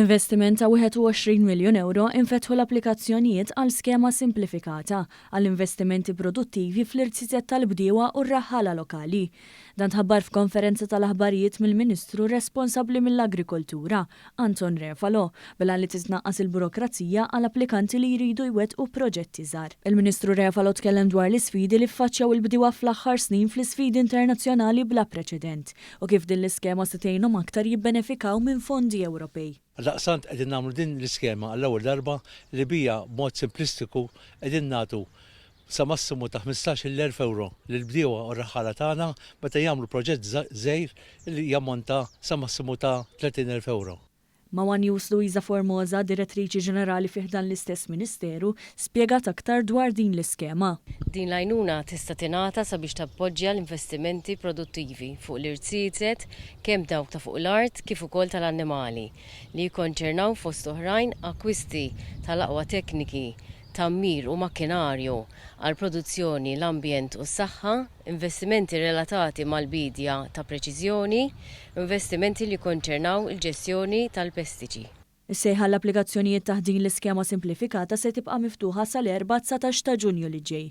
B'investiment ta' 21 miljun euro infetħu l-applikazzjonijiet għal skema simplifikata għall investimenti produttivi fl-irtiset tal-bdiewa u r-raħħala lokali. Dan tħabbar f'konferenza tal-aħbarijiet mill-Ministru responsabbli mill-Agrikoltura, Anton Refalo, bilha li titnaqqas il-burokrazija għal applikanti li jridu jwettqu proġetti żgħar. Il-Ministru Refalo tkellem dwar l-isfidi li ffaċċjaw il-bdiewa fl-aħħar snin fl-isfidi internazzjonali bla preċedent u kif din l-iskema se tgħinhom aktar jibbenefikaw minn fondi Ewropej. Daqsant qegħdin nagħmlu din l-iskema għall-ewwel darba li bija b'mod simplistiku qegħdin nagħtu sa massimu ta' 15,000 euro lill-bdiewa u r-raħħala tagħna meta jagħmlu proġett żgħir li jammonta sa massimu ta' 30,000 euro. Mawan Luisa Formosa, Direttriċi Ġenerali fih dan l-istess Ministeru, spjegat aktar dwar din l-iskema. Din l-għajnuna tista' tingħata sabiex tappoġġja l-investimenti produttivi fuq l-irtiset kemm dawk ta' fuq l-art kif ukoll tal-annimali li jikkonċernaw fost oħrajn akkwisti tal-aqwa tekniki, tammir u makkinarju għal produzzjoni l-ambjent u s-saħħa, investimenti relatati mal-bidja ta' preċiżjoni, investimenti li konċernaw il-ġestjoni tal-pestiċi. Is-sejħa l-applikazzjonijiet taħt din l-iskema simplifikata se tibqa' miftuħa sal-4 19 ta' Ġunju li ġej.